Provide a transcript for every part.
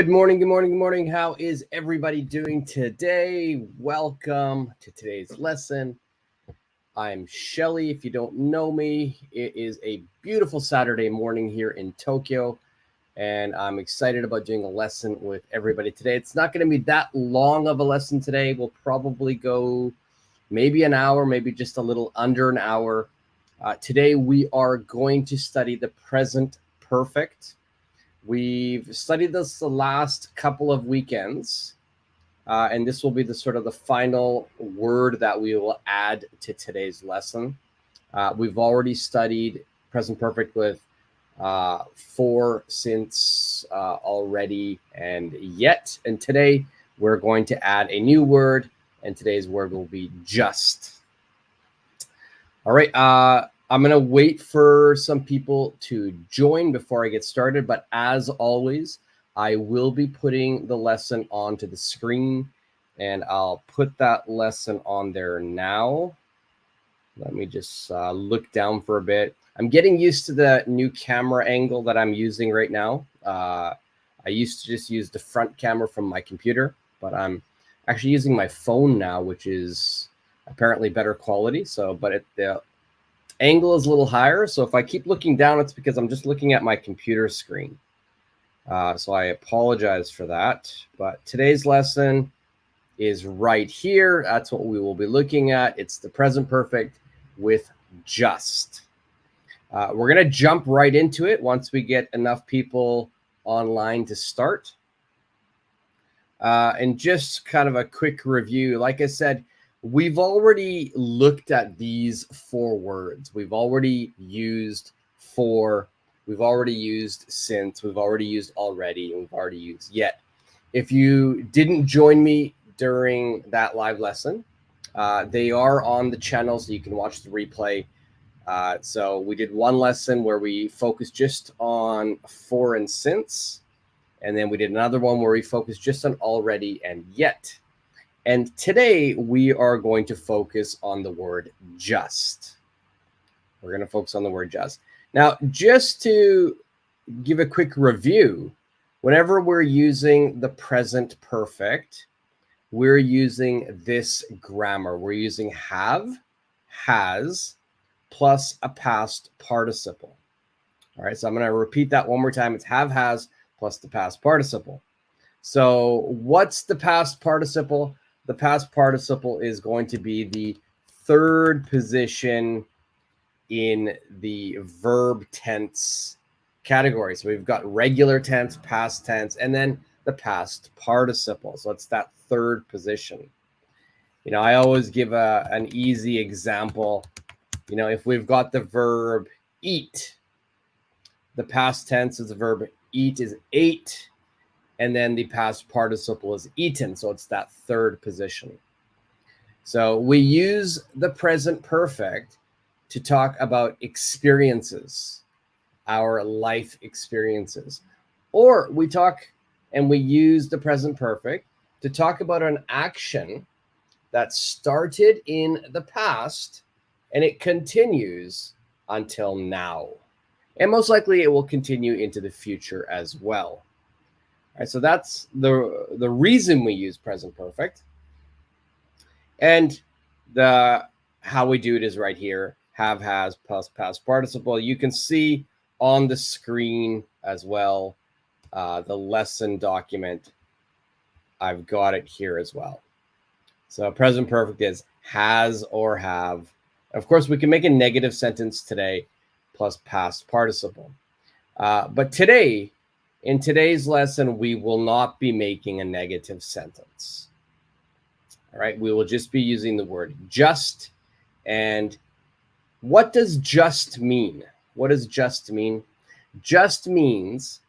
Good morning, good morning, good morning. How is everybody doing today? Welcome to today's lesson. I'm Shelly. If you don't know me, it is a beautiful Saturday morning here in Tokyo, and I'm excited about doing a lesson with everybody today. It's not going to be that long of a lesson today. We'll probably go maybe an hour, maybe just a little under an hour. Today, we are going to study the present perfect. We've studied this the last couple of weekends, and this will be the sort of the final word that we will add to today's lesson. We've already studied present perfect with for, since, already, and yet. And today we're going to add a new word, and today's word will be just. All right. I'm going to wait for some people to join before I get started. But as always, I will be putting the lesson onto the screen, and I'll put that lesson on there now. Let me just look down for a bit. I'm getting used to the new camera angle that I'm using right now. I used to just use the front camera from my computer, but I'm actually using my phone now, which is apparently better quality. So, but the angle is a little higher. So if I keep looking down, it's because I'm just looking at my computer screen. So I apologize for that. But today's lesson is right here. That's what we will be looking at. It's the present perfect with just. We're going to jump right into it once we get enough people online to start. And just kind of a quick review. Like I said, we've already looked at these four words. We've already used for, we've already used since, we've already used already, and we've already used yet. If you didn't join me during that live lesson, they are on the channel, so you can watch the replay. So we did one lesson where we focused just on for and since, and then we did another one where we focused just on already and yet. And today we are going to focus on the word just. We're going to focus on the word just. Now, just to give a quick review, whenever we're using the present perfect, we're using this grammar. We're using have, has, plus a past participle. All right, so I'm going to repeat that one more time. It's have, has, plus the past participle. So what's the past participle? The past participle is going to be the third position in the verb tense category. So we've got regular tense, past tense, and then the past participle. So it's that third position. You know, I always give an easy example. You know, if we've got the verb eat, the past tense of the verb eat is ate, and then the past participle is eaten. So it's that third position. So we use the present perfect to talk about experiences, our life experiences. Or we talk and we use the present perfect to talk about an action that started in the past and it continues until now. And most likely it will continue into the future as well. All right, so that's the reason we use present perfect. And the how we do it is right here. Have, has, plus past participle. You can see on the screen as well the lesson document. I've got it here as well. So present perfect is has or have. Of course, we can make a negative sentence today plus past participle. But today, in today's lesson, we will not be making a negative sentence. All right, we will just be using the word just. And what does just mean? What does just mean? Just means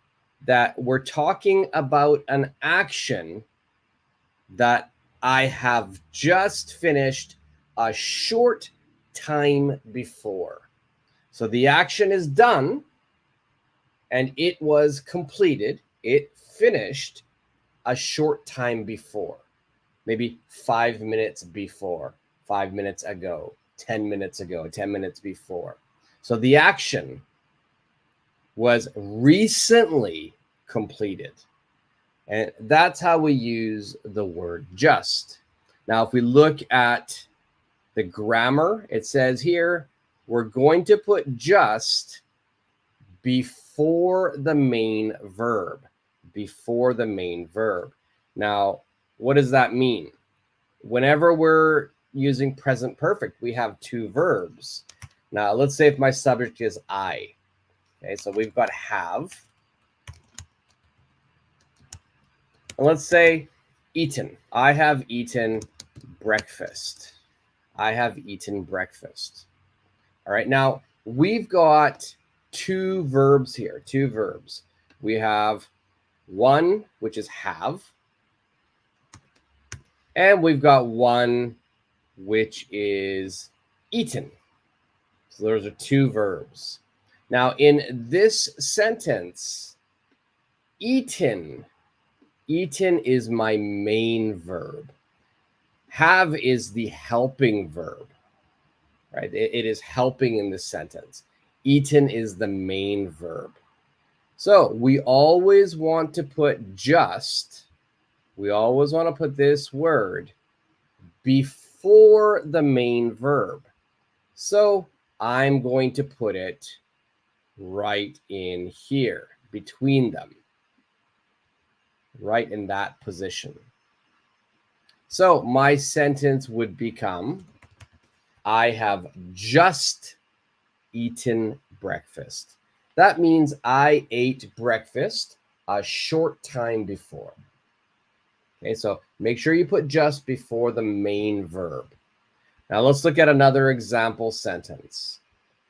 that we're talking about an action that I have just finished a short time before. So the action is done and it was completed. It finished a short time before, maybe 5 minutes before, 5 minutes ago, 10 minutes ago, 10 minutes before. So the action was recently completed. And that's how we use the word just. Now, if we look at the grammar, it says here, we're going to put just before the main verb. Before the main verb. Now, what does that mean? Whenever we're using present perfect, we have two verbs. Now, let's say if my subject is I. Okay, so we've got have. And let's say eaten. I have eaten breakfast. I have eaten breakfast. All right, now we've got two verbs here, two verbs. We have one, which is have, and we've got one, which is eaten. So those are two verbs. Now, in this sentence, eaten is my main verb. Have is the helping verb, right? It is helping in this sentence. Eaten is the main verb. So we always want to put just, we always want to put this word before the main verb. So I'm going to put it right in here, between them, right in that position. So my sentence would become, I have just eaten breakfast. That means I ate breakfast a short time before. Okay, so make sure you put just before the main verb. Now let's look at another example sentence.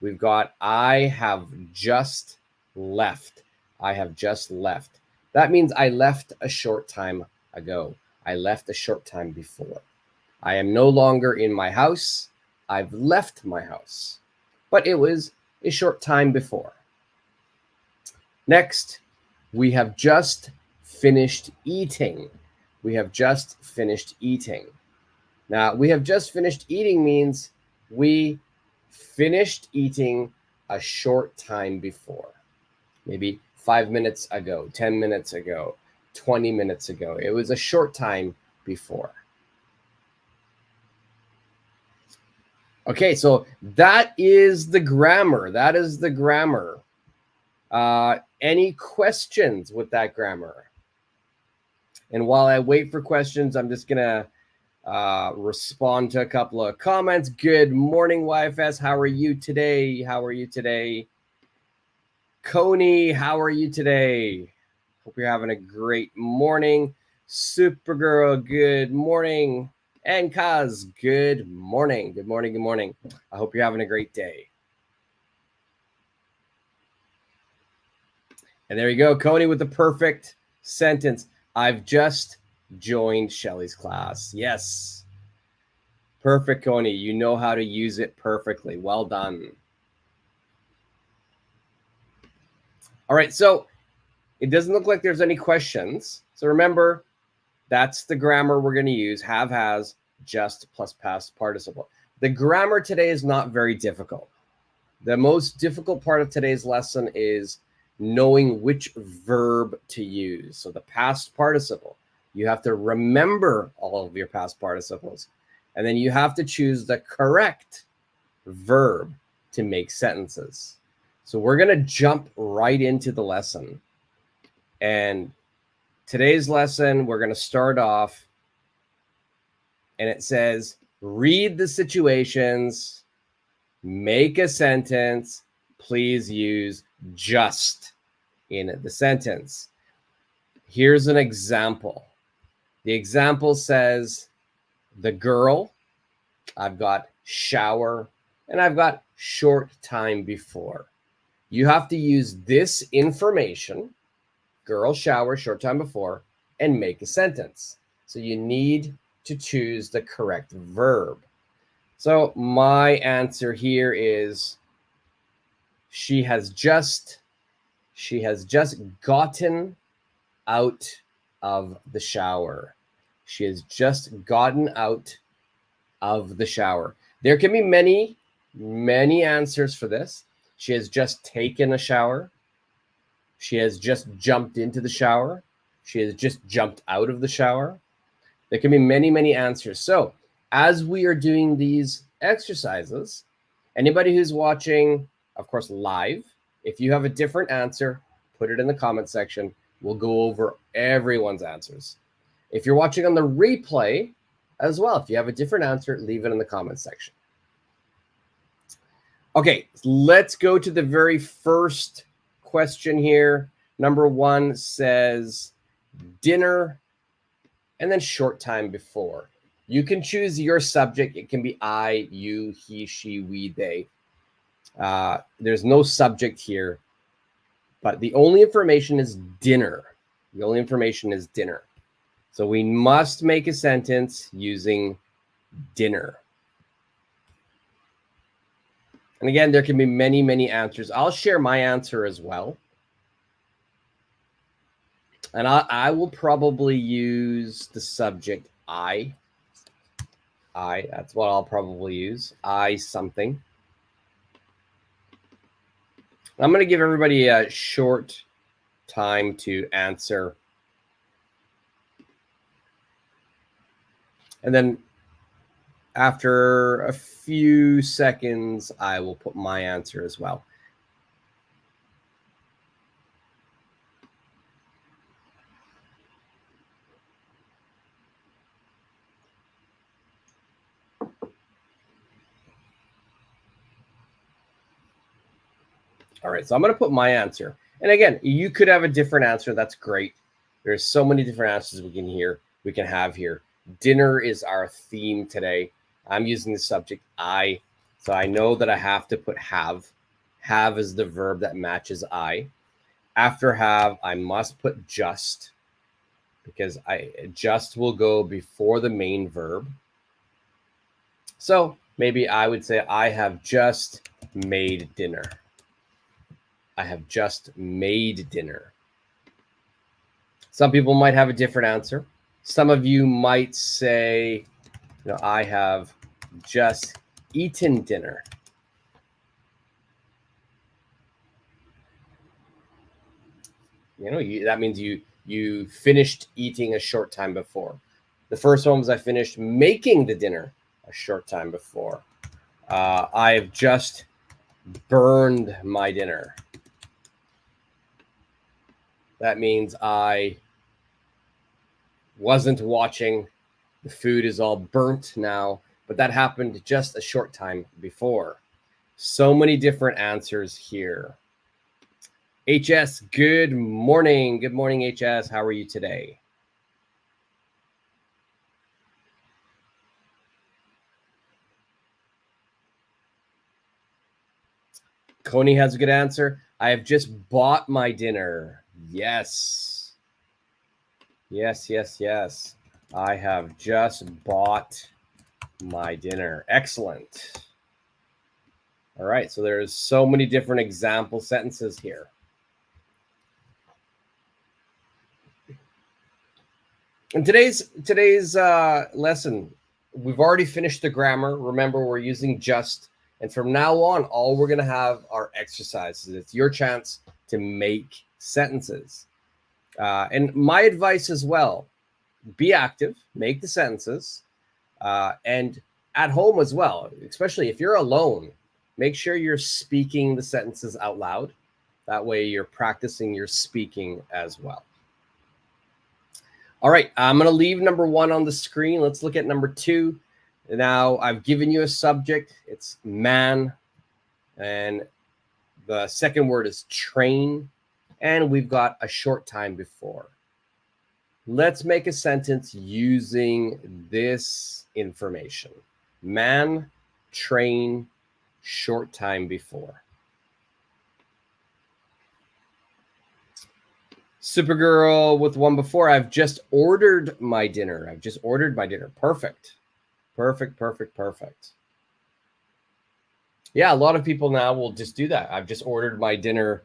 We've got, I have just left. I have just left. That means I left a short time ago. I left a short time before. I am no longer in my house. I've left my house. But it was a short time before. Next, we have just finished eating. We have just finished eating. Now, we have just finished eating means we finished eating a short time before. Maybe 5 minutes ago, 10 minutes ago, 20 minutes ago. It was a short time before. Okay, so that is the grammar. That is the grammar. Any questions with that grammar? And while I wait for questions, I'm just going to respond to a couple of comments. Good morning, YFS. How are you today? How are you today? Coney, how are you today? Hope you're having a great morning. Supergirl, good morning. And Kaz, good morning. Good morning. Good morning. I hope you're having a great day. And there you go, Coney, with the perfect sentence. I've just joined Shelly's class. Yes. Perfect, Coney. You know how to use it perfectly. Well done. All right, so it doesn't look like there's any questions. So remember, that's the grammar we're going to use. Have, has, just plus past participle. The grammar today is not very difficult. The most difficult part of today's lesson is knowing which verb to use. So the past participle, you have to remember all of your past participles, and then you have to choose the correct verb to make sentences. So we're going to jump right into the lesson. And today's lesson, we're going to start off, and it says, read the situations, make a sentence, please use just in the sentence. Here's an example. The example says, the girl, I've got shower, and I've got short time before. You have to use this information, girl, shower, short time before, and make a sentence. So you need to choose the correct verb. So my answer here is, she has just gotten out of the shower. She has just gotten out of the shower. There can be many answers for this. She has just taken a shower. She has just jumped into the shower. She has just jumped out of the shower. There can be many, many answers. So as we are doing these exercises, anybody who's watching, of course, live, if you have a different answer, put it in the comment section. We'll go over everyone's answers. If you're watching on the replay as well, if you have a different answer, leave it in the comment section. Okay, let's go to the very first question here. Number 1 says dinner and then short time before. You can choose your subject. It can be I, you, he, she, we, they. There's no subject here, but the only information is dinner. The only information is dinner. So we must make a sentence using dinner. And again, there can be many, many answers. I'll share my answer as well. And I will probably use the subject I. That's what I'll probably use. I something. I'm going to give everybody a short time to answer. And then after a few seconds, I will put my answer as well. All right, so I'm going to put my answer. And again, you could have a different answer. That's great. There's so many different answers we can have here. Dinner is our theme today. I'm using the subject I, so I know that I have to put have. Have is the verb that matches I. After have, I must put just, because just will go before the main verb. So maybe I would say I have just made dinner. I have just made dinner. Some people might have a different answer. Some of you might say, I have just eaten dinner. That means you finished eating a short time before. The first one was I finished making the dinner a short time before. I have just burned my dinner. That means I wasn't watching. The food is all burnt now, but that happened just a short time before. So many different answers here. HS, good morning. Good morning, HS. How are you today? Coney has a good answer. I have just bought my dinner. Yes. Yes, yes, yes. I have just bought my dinner. Excellent. All right, so there's so many different example sentences here. In today's lesson, we've already finished the grammar. Remember, we're using just. And from now on, all we're going to have are exercises. It's your chance to make sentences. And my advice as well, be active, make the sentences, and at home as well, especially if you're alone, make sure you're speaking the sentences out loud. That way you're practicing your speaking as well. All right, I'm going to leave number 1 on the screen. Let's look at number 2. Now, I've given you a subject. It's man. And the second word is train. And we've got a short time before. Let's make a sentence using this information. Man, train, short time before. Supergirl with one before. I've just ordered my dinner. I've just ordered my dinner. Perfect. Perfect, perfect, perfect. Yeah, a lot of people now will just do that. I've just ordered my dinner.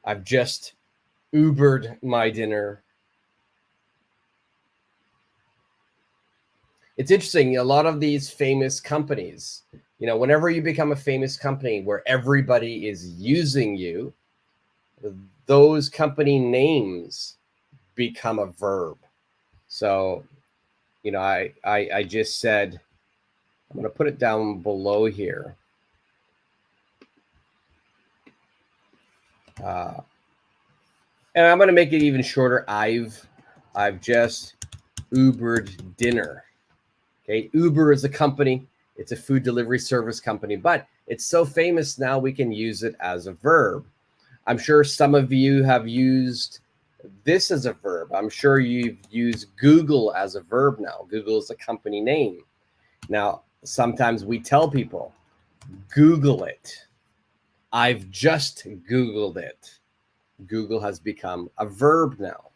I've just Ubered my dinner. It's interesting. A lot of these famous companies, whenever you become a famous company where everybody is using you, those company names become a verb. So, you know, I just said, I'm going to put it down below here. And I'm going to make it even shorter. I've just Ubered dinner. Okay, Uber is a company. It's a food delivery service company, but it's so famous now we can use it as a verb. I'm sure some of you have used this as a verb. I'm sure you've used Google as a verb now. Google is a company name. Now, sometimes we tell people, Google it. I've just Googled it. Google has become a verb now.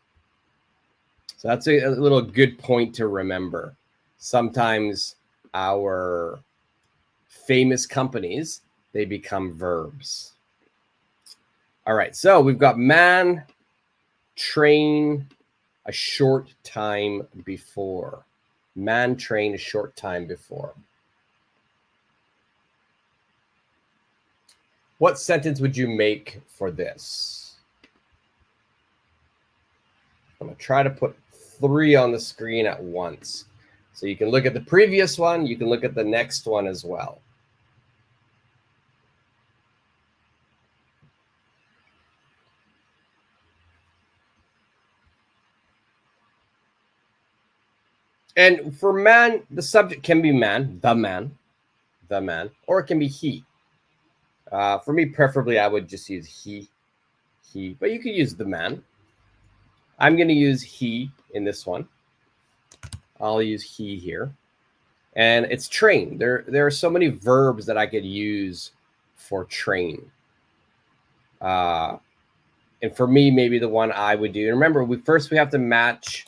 So that's a little good point to remember. Sometimes our famous companies, they become verbs. All right, so we've got man, train, a short time before. Man, train, a short time before. What sentence would you make for this? I'm going to try to put 3 on the screen at once. So you can look at the previous one, you can look at the next one as well. And for man, the subject can be man, the man, or it can be he. For me, preferably, I would just use he, but you could use the man. I'm going to use he in this one. I'll use he here. And it's train. There are so many verbs that I could use for train. And for me, maybe the one I would do. And remember, we have to match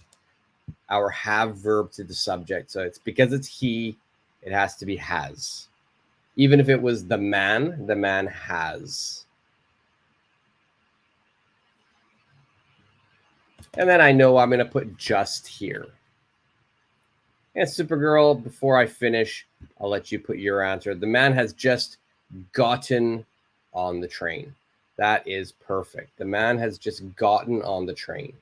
our have verb to the subject. So it's because it's he, it has to be has. Even if it was the man has. And then I know I'm going to put just here. And Supergirl, before I finish, I'll let you put your answer. The man has just gotten on the train. That is perfect. The man has just gotten on the train.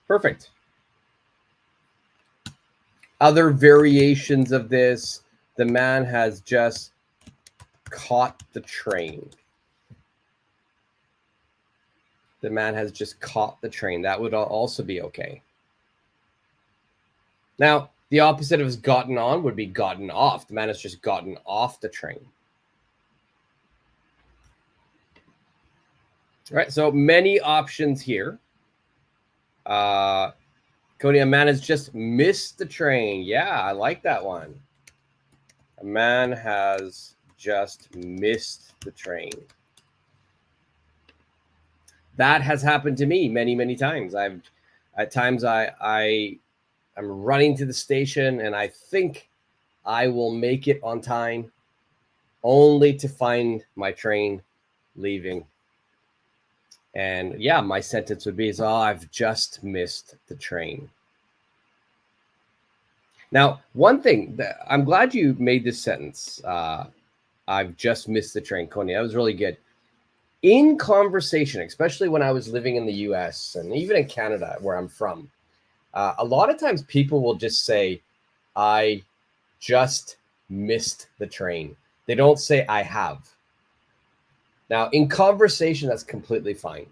Perfect. Other variations of this, the man has just caught the train. The man has just caught the train. That would also be okay. Now, the opposite of has gotten on would be gotten off. The man has just gotten off the train. All right, so many options here. Cody, a man has just missed the train. Yeah, I like that one. A man has just missed the train. That has happened to me many, many times. I'm running to the station and I think I will make it on time, only to find my train leaving. And yeah, my sentence would be, I've just missed the train. Now, one thing that I'm glad you made this sentence, I've just missed the train, Coney. That was really good. In conversation, especially when I was living in the US and even in Canada, where I'm from, a lot of times people will just say, I just missed the train. They don't say I have. Now, in conversation, that's completely fine.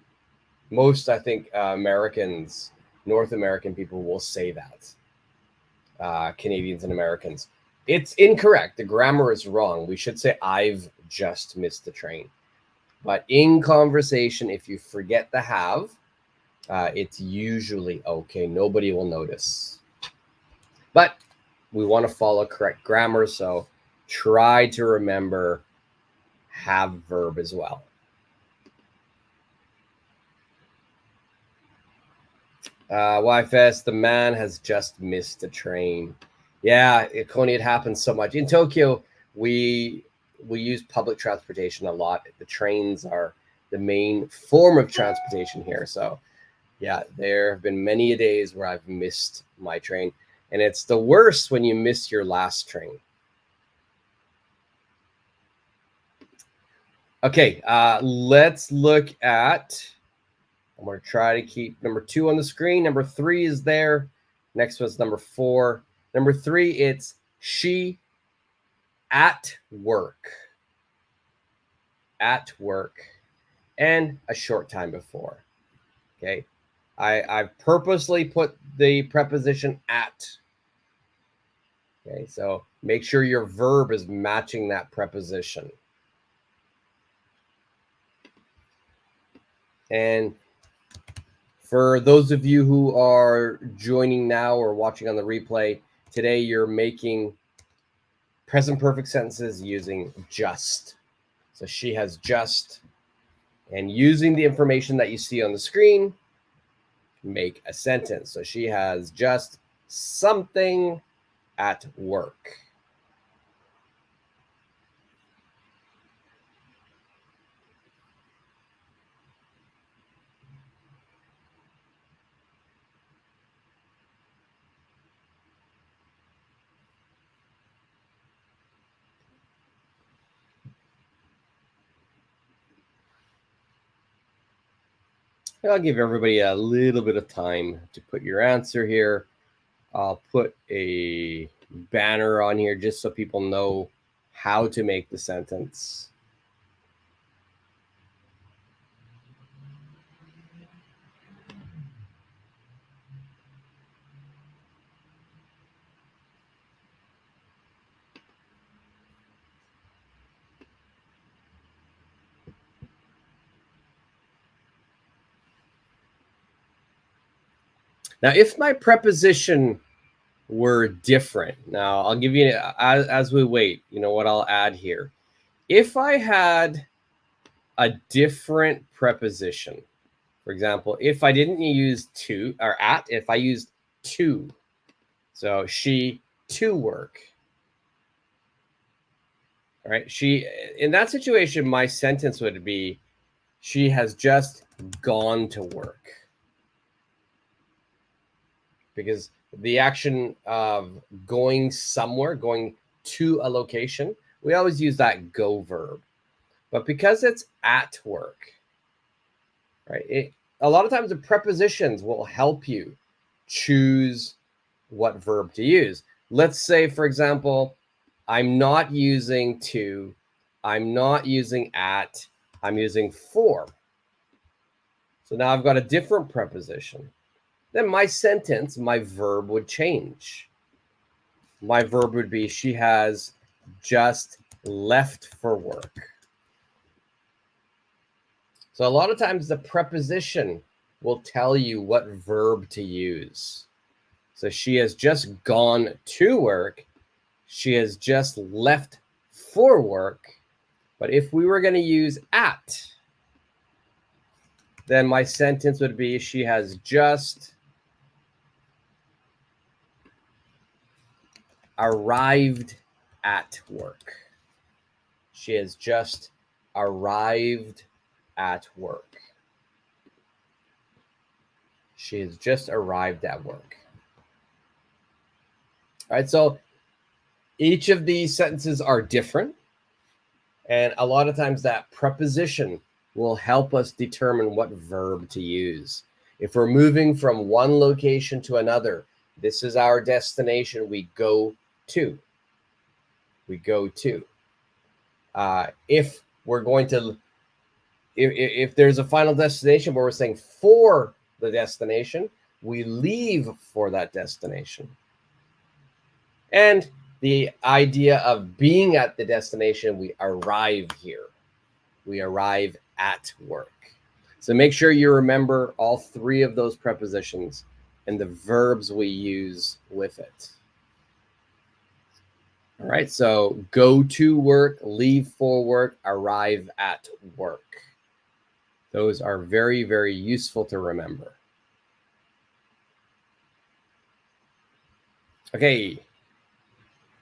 Most, I think, Americans, North American people will say that. Canadians and Americans. It's incorrect. The grammar is wrong. We should say I've just missed the train. But in conversation, if you forget the have, it's usually okay. Nobody will notice. But we want to follow correct grammar, so try to remember have verb as well. YFS, the man has just missed the train. Yeah, Coney, it happens so much. In Tokyo, we use public transportation a lot. The trains are the main form of transportation here. So yeah, there have been many days where I've missed my train. And it's the worst when you miss your last train. Okay, let's look at, I'm going to try to keep number 2 on the screen. Number 3 is there. Next one's number 4. Number 3, it's she at work. At work. And a short time before. Okay. I've purposely put the preposition at. Okay, so make sure your verb is matching that preposition. And for those of you who are joining now or watching on the replay, today you're making present perfect sentences using just. So she has just, and using the information that you see on the screen, make a sentence. So she has just something at work. I'll give everybody a little bit of time to put your answer here. I'll put a banner on here just so people know how to make the sentence. Now, if my preposition were different, now I'll give you, as we wait, you know what I'll add here. If I had a different preposition, for example, if I didn't use to or at, if I used to, so she to work. All right, she, in that situation, my sentence would be, she has just gone to work. Because the action of going somewhere, going to a location, we always use that go verb. But because it's at work, right? A lot of times the prepositions will help you choose what verb to use. Let's say, for example, I'm not using to, I'm not using at, I'm using for. So now I've got a different preposition. Then my sentence, my verb would change. My verb would be, she has just left for work. So a lot of times the preposition will tell you what verb to use. So she has just gone to work. She has just left for work. But if we were going to use at, then my sentence would be, she has just arrived at work. She has just arrived at work. She has just arrived at work. All right, so each of these sentences are different. And a lot of times that preposition will help us determine what verb to use. If we're moving from one location to another, this is our destination, we go to. We go to. If we're going to, if there's a final destination where we're saying for the destination, we leave for that destination. And the idea of being at the destination, we arrive here. We arrive at work. So make sure you remember all three of those prepositions and the verbs we use with it. All right, so go to work, leave for work, arrive at work. Those are very, very useful to remember. Okay.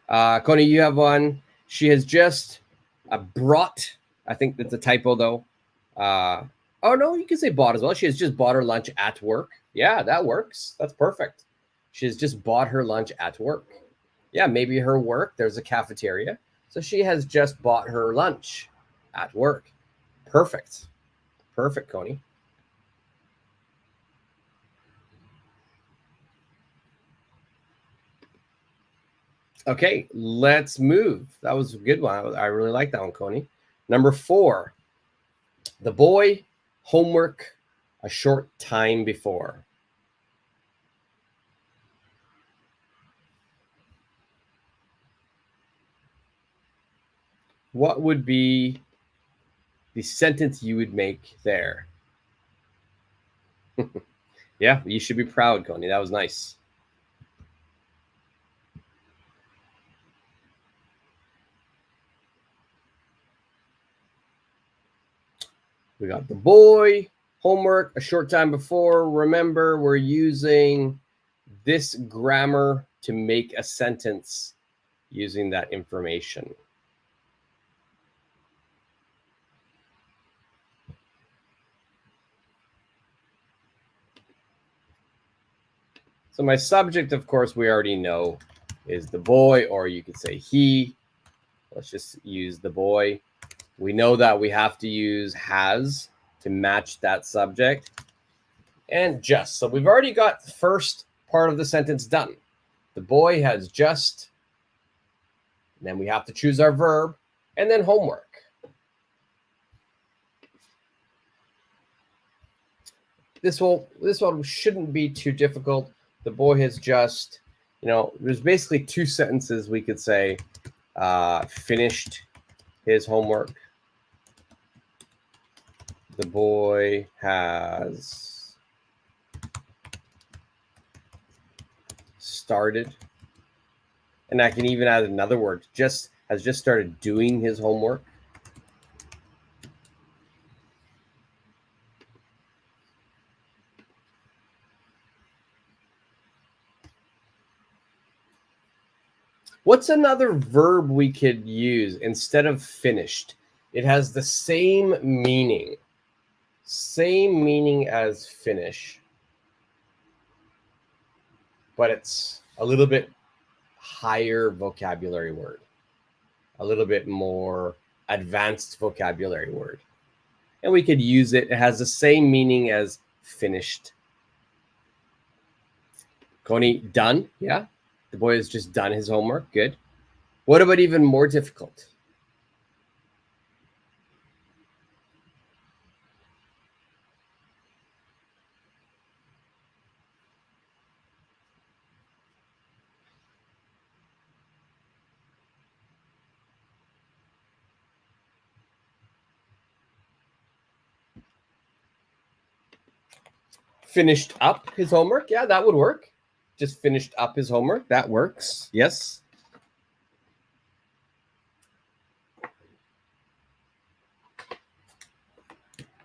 Connie, you have one. She has just brought, I think that's a typo though. Oh no, you can say bought as well. She has just bought her lunch at work. Yeah, that works. That's perfect. She has just bought her lunch at work. Yeah, maybe her work, there's a cafeteria. So she has just bought her lunch at work. Perfect. Perfect, Coney. Okay, let's move. That was a good one. I really like that one, Coney. Number 4, the boy homework a short time before. What would be the sentence you would make there? Yeah, you should be proud, Coney. That was nice. We got the boy homework a short time before. Remember, we're using this grammar to make a sentence using that information. So my subject, of course, we already know is the boy, or you could say he. Let's just use the boy. We know that we have to use has to match that subject. And just. So we've already got the first part of the sentence done. The boy has just. And then we have to choose our verb, and then homework. This one shouldn't be too difficult. The boy has just, there's basically 2 sentences we could say. Finished his homework. The boy has started. And I can even add another word. Has just started doing his homework. What's another verb we could use instead of finished? It has the same meaning. Same meaning as finish. But it's a little bit higher vocabulary word. A little bit more advanced vocabulary word. And we could use it. It has the same meaning as finished. Coney, done. Yeah. The boy has just done his homework. Good. What about even more difficult? Finished up his homework. Yeah, that would work. Just finished up his homework. That works. Yes.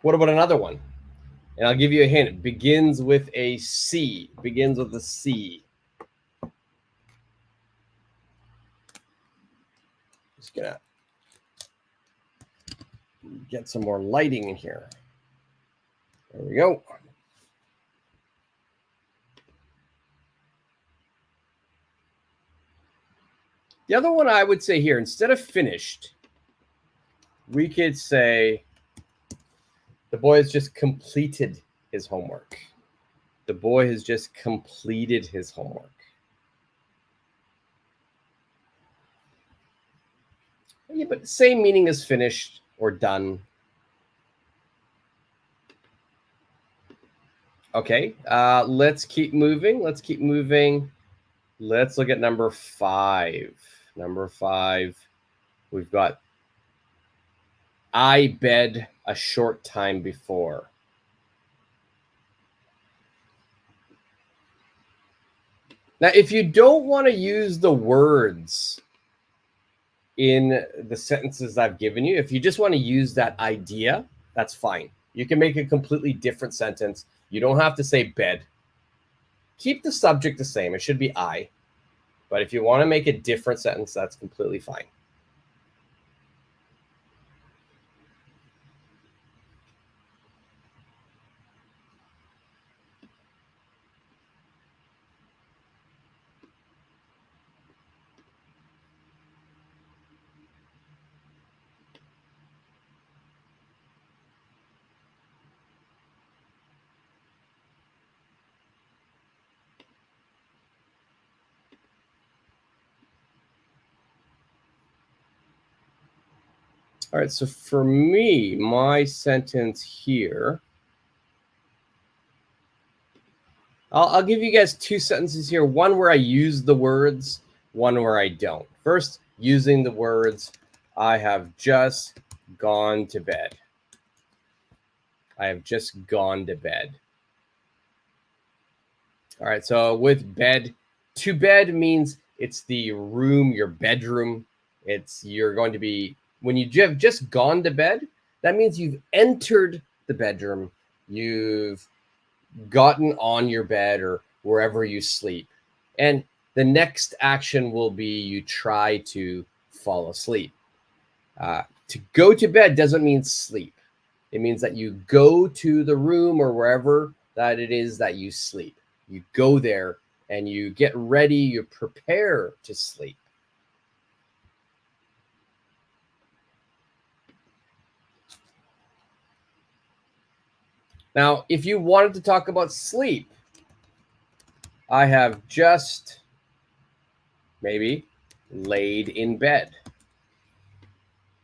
What about another one? And I'll give you a hint. It begins with a C. Begins with a C. Just gonna get some more lighting in here. There we go. The other one I would say here, instead of finished, we could say the boy has just completed his homework. The boy has just completed his homework. Yeah, but same meaning as finished or done. Okay, let's keep moving. Let's keep moving. Let's look at number 5. Number 5, we've got I bed a short time before. Now, if you don't want to use the words in the sentences I've given you, if you just want to use that idea, that's fine. You can make a completely different sentence. You don't have to say bed. Keep the subject the same. It should be I. But if you want to make a different sentence, that's completely fine. All right, so for me, my sentence here, I'll give you guys two sentences here. One where I use the words, one where I don't. First, using the words, I have just gone to bed. I have just gone to bed. All right, so with bed, to bed means it's the room, your bedroom. You're going to be, when you have just gone to bed, that means you've entered the bedroom. You've gotten on your bed or wherever you sleep. And the next action will be you try to fall asleep. To go to bed doesn't mean sleep. It means that you go to the room or wherever that it is that you sleep. You go there and you get ready, you prepare to sleep. Now, if you wanted to talk about sleep, I have just maybe laid in bed.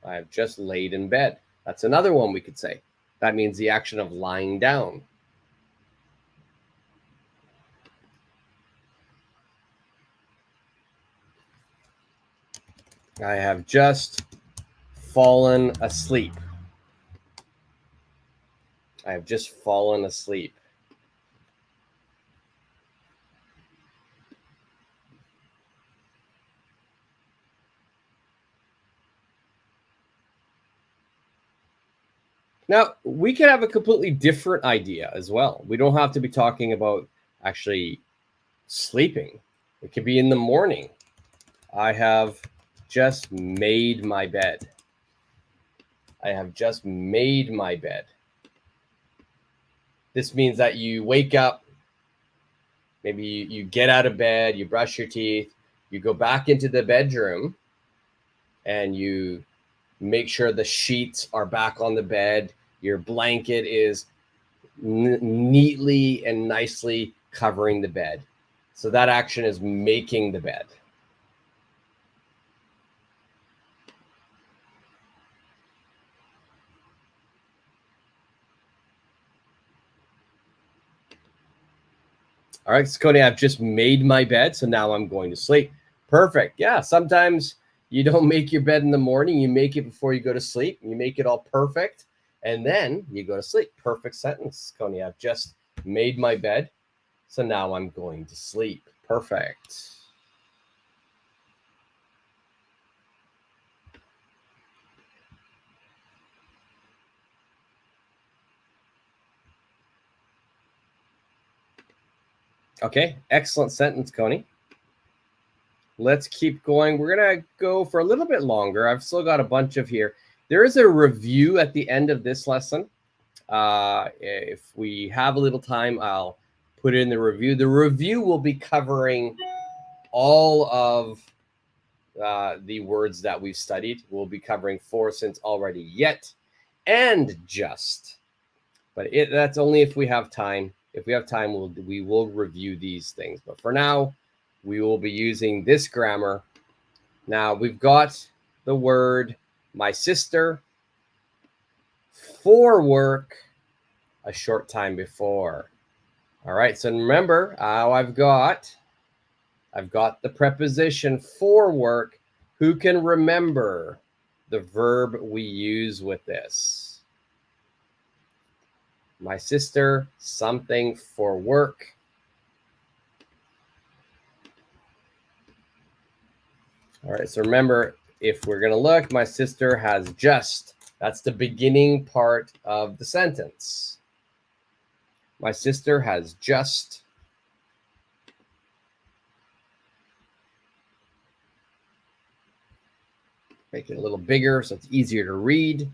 I have just laid in bed. That's another one we could say. That means the action of lying down. I have just fallen asleep. I have just fallen asleep. Now, we could have a completely different idea as well. We don't have to be talking about actually sleeping. It could be in the morning. I have just made my bed. I have just made my bed. This means that you wake up, maybe you get out of bed, you brush your teeth, you go back into the bedroom, and you make sure the sheets are back on the bed. Your blanket is neatly and nicely covering the bed. So that action is making the bed. All right, so Cody, I've just made my bed, so now I'm going to sleep. Perfect. Yeah, sometimes you don't make your bed in the morning. You make it before you go to sleep. You make it all perfect, and then you go to sleep. Perfect sentence, Coney. I've just made my bed, so now I'm going to sleep. Perfect. Okay, excellent sentence, Coney. Let's keep going. We're going to go for a little bit longer. I've still got a bunch of here. There is a review at the end of this lesson. If we have a little time, I'll put it in the review. The review will be covering all of the words that we've studied. We'll be covering for, since, already, yet, and just. But that's only if we have time. If we have time, we will review these things. But for now, we will be using this grammar. Now, we've got the word my sister for work a short time before. All right, so remember how I've got the preposition for work. Who can remember the verb we use with this? My sister, something for work. All right, so remember, if we're going to look, my sister has just. That's the beginning part of the sentence. My sister has just. Make it a little bigger so it's easier to read.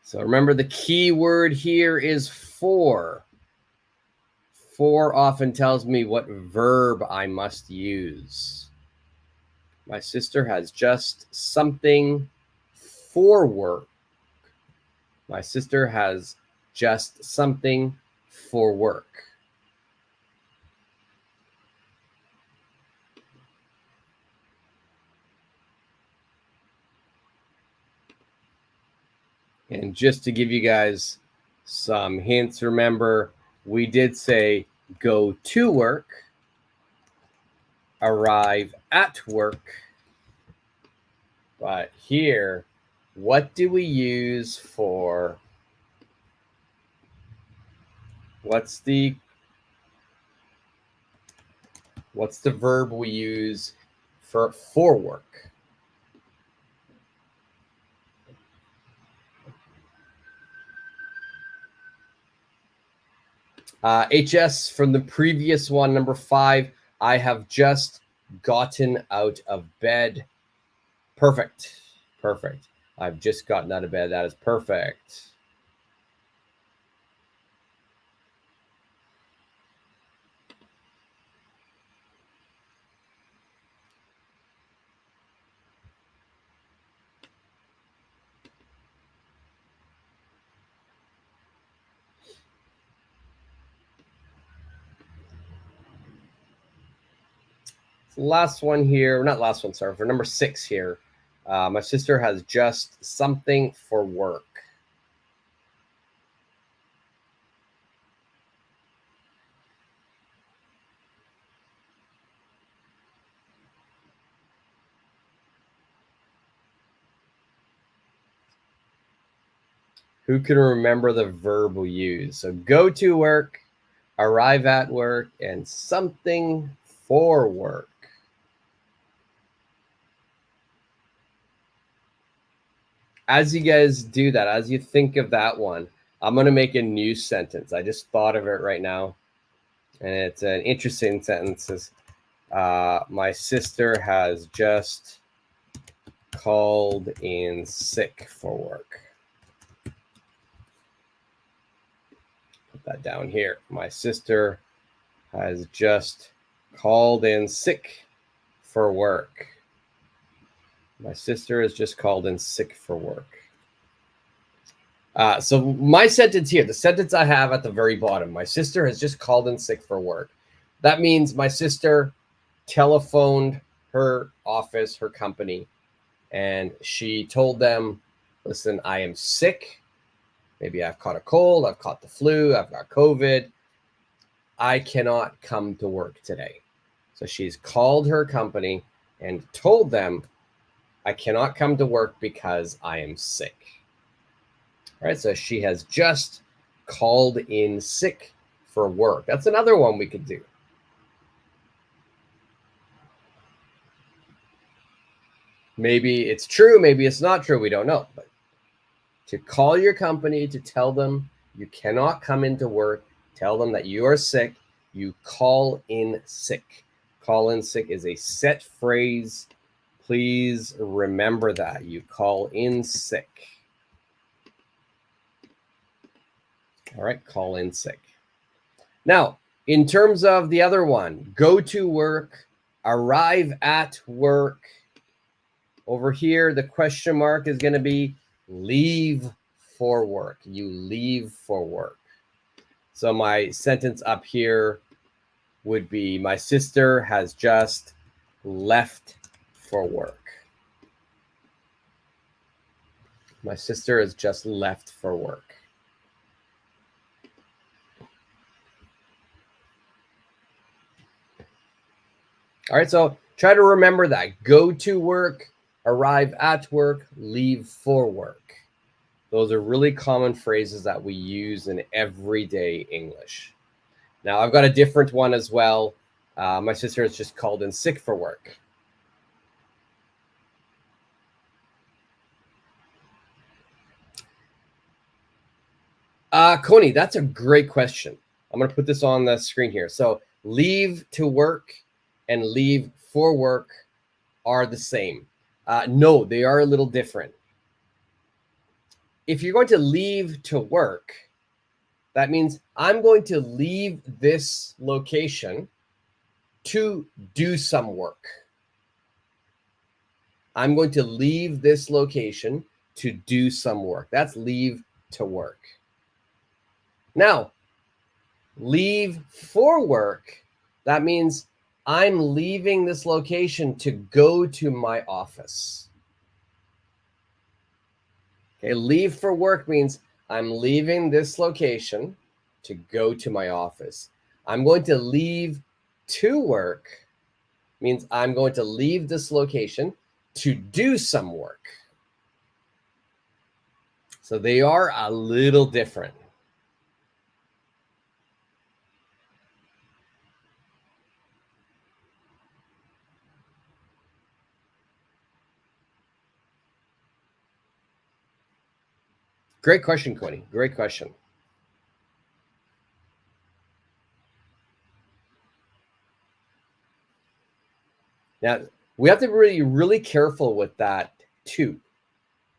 So remember, the key word here is for. For often tells me what verb I must use. My sister has just something for work. My sister has just something for work. And just to give you guys some hints, remember, we did say go to work, arrive at work. But here, what do we use for, what's the verb we use for work? HS from the previous one, number 5, I have just gotten out of bed. Perfect. Perfect. I've just gotten out of bed. That is perfect. Last one here, not last one, sorry, for number 6 here. My sister has just something for work. Who can remember the verb we use? So go to work, arrive at work, and something for work. As you guys do that, as you think of that one, I'm going to make a new sentence. I just thought of it right now, and it's an interesting sentence. My sister has just called in sick for work. Put that down here. My sister has just called in sick for work. My sister has just called in sick for work. So my sentence here, the sentence I have at the very bottom, my sister has just called in sick for work. That means my sister telephoned her office, her company, and she told them, listen, I am sick. Maybe I've caught a cold, I've caught the flu, I've got COVID. I cannot come to work today. So she's called her company and told them, I cannot come to work because I am sick. All right, so she has just called in sick for work. That's another one we could do. Maybe it's true, maybe it's not true, we don't know. But to call your company to tell them you cannot come into work, tell them that you are sick, you call in sick. Call in sick is a set phrase. Please remember that. You call in sick. All right, call in sick. Now, in terms of the other one, go to work, arrive at work. Over here, the question mark is going to be leave for work. You leave for work. So my sentence up here would be, my sister has just left for work. My sister has just left for work. All right, so try to remember that. Go to work, arrive at work, leave for work. Those are really common phrases that we use in everyday English. Now, I've got a different one as well. My sister has just called in sick for work. Coney, that's a great question. I'm going to put this on the screen here. So leave to work and leave for work are the same. No, they are a little different. If you're going to leave to work, that means I'm going to leave this location to do some work. I'm going to leave this location to do some work. That's leave to work. Now, leave for work, that means I'm leaving this location to go to my office. Okay, leave for work means I'm leaving this location to go to my office. I'm going to leave to work means I'm going to leave this location to do some work. So they are a little different. Great question, Cody. Great question. Now, we have to be really, really careful with that too.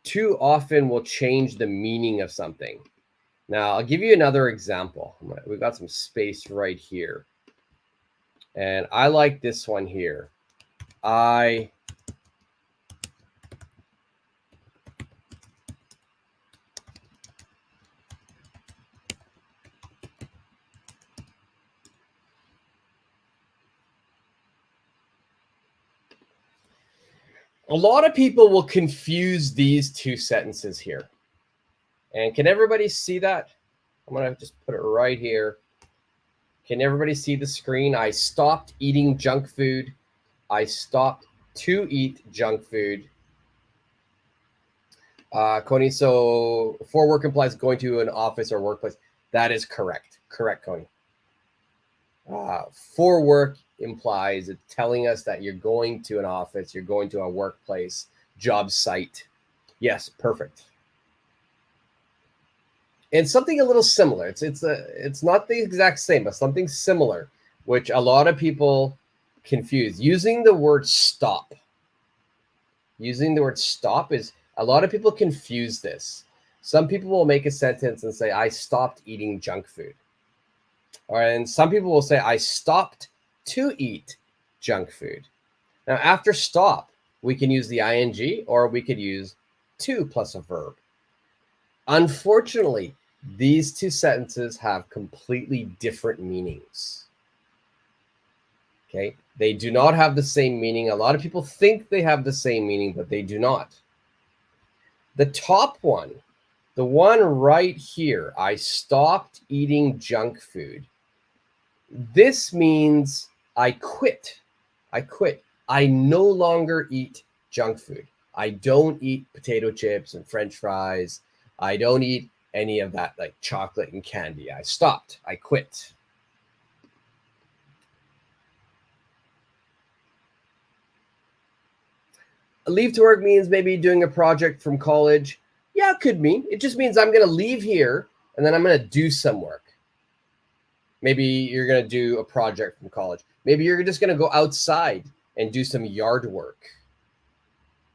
Too often will change the meaning of something. Now, I'll give you another example. We've got some space right here. And I like this one here. A lot of people will confuse these two sentences here. And can everybody see that? I'm going to just put it right here. Can everybody see the screen? I stopped eating junk food. I stopped to eat junk food. Coney, so for work implies going to an office or workplace. That is correct. Correct, Coney. For work implies it's telling us that you're going to an office, you're going to a workplace, job site. Yes, perfect. And something a little similar. It's not the exact same, but something similar, which a lot of people confuse. Using the word stop. Using the word stop is a lot of people confuse this. Some people will make a sentence and say, I stopped eating junk food. And some people will say, I stopped to eat junk food. Now, after stop, we can use the ing or we could use to plus a verb. Unfortunately, these two sentences have completely different meanings. Okay, they do not have the same meaning. A lot of people think they have the same meaning, but they do not. The top one, the one right here, I stopped eating junk food. This means I quit. I quit. I no longer eat junk food. I don't eat potato chips and French fries. I don't eat any of that like chocolate and candy. I stopped. I quit. Leave to work means maybe doing a project from college. Yeah, it could mean. It just means I'm going to leave here and then I'm going to do some work. Maybe you're going to do a project from college. Maybe you're just going to go outside and do some yard work.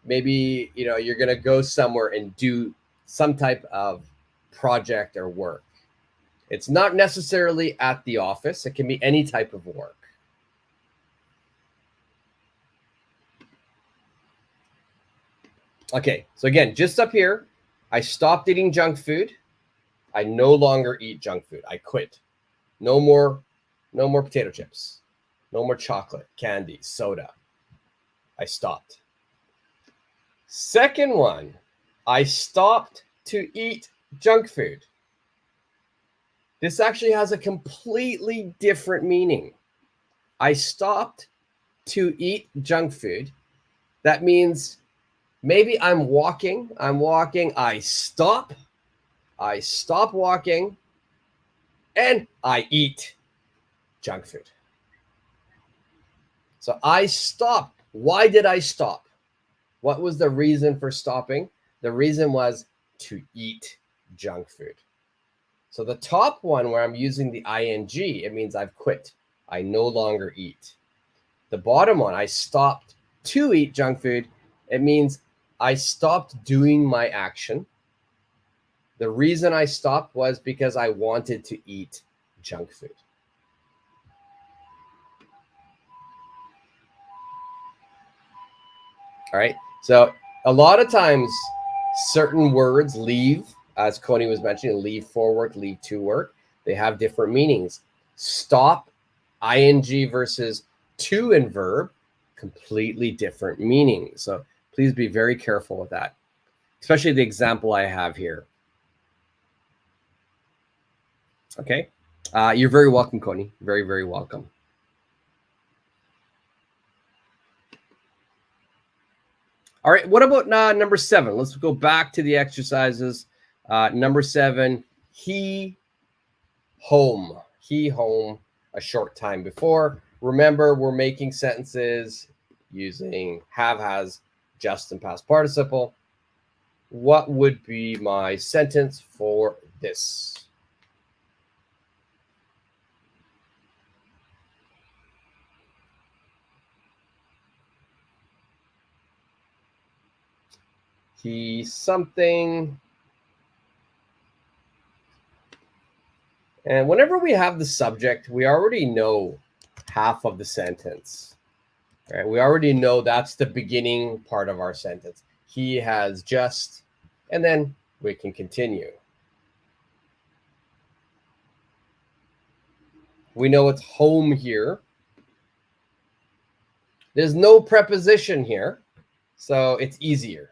Maybe, you're going to go somewhere and do some type of project or work. It's not necessarily at the office. It can be any type of work. Okay, so again, just up here, I stopped eating junk food. I no longer eat junk food. I quit. No more potato chips. No more chocolate, candy, soda. I stopped. Second one, I stopped to eat junk food. This actually has a completely different meaning. I stopped to eat junk food. That means maybe I'm walking, I stop walking, and I eat junk food. So I stopped. Why did I stop? What was the reason for stopping? The reason was to eat junk food. So the top one where I'm using the ing, it means I've quit. I no longer eat. The bottom one, I stopped to eat junk food. It means I stopped doing my action. The reason I stopped was because I wanted to eat junk food. All right. So a lot of times certain words leave, as Coney was mentioning, leave for work, leave to work. They have different meanings. Stop, ing versus to and verb, completely different meanings. So please be very careful with that. especially the example I have here. Okay. You're very welcome, Connie. Very, very welcome. All right. What about number 7? Let's go back to the exercises. Number 7, he home. He home a short time before. Remember, we're making sentences using have, has, just, and past participle. What would be my sentence for this? He something. And whenever we have the subject, we already know half of the sentence. Right? We already know that's the beginning part of our sentence. He has just, and then we can continue. We know it's home here. There's no preposition here, so it's easier.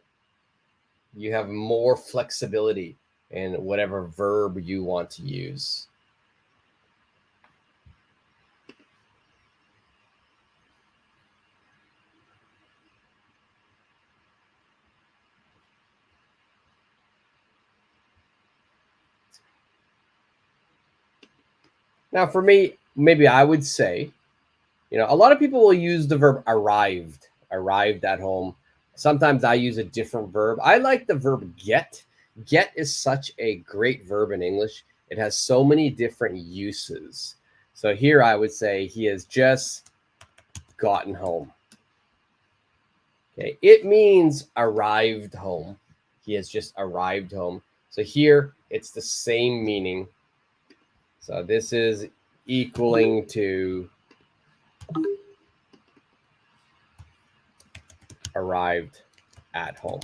You have more flexibility in whatever verb you want to use. Now, for me, maybe I would say, a lot of people will use the verb arrived at home. Sometimes I use a different verb. I like the verb get. Get is such a great verb in English. It has so many different uses. So here I would say he has just gotten home. Okay, it means arrived home. He has just arrived home. So here it's the same meaning. So this is equaling to arrived at home.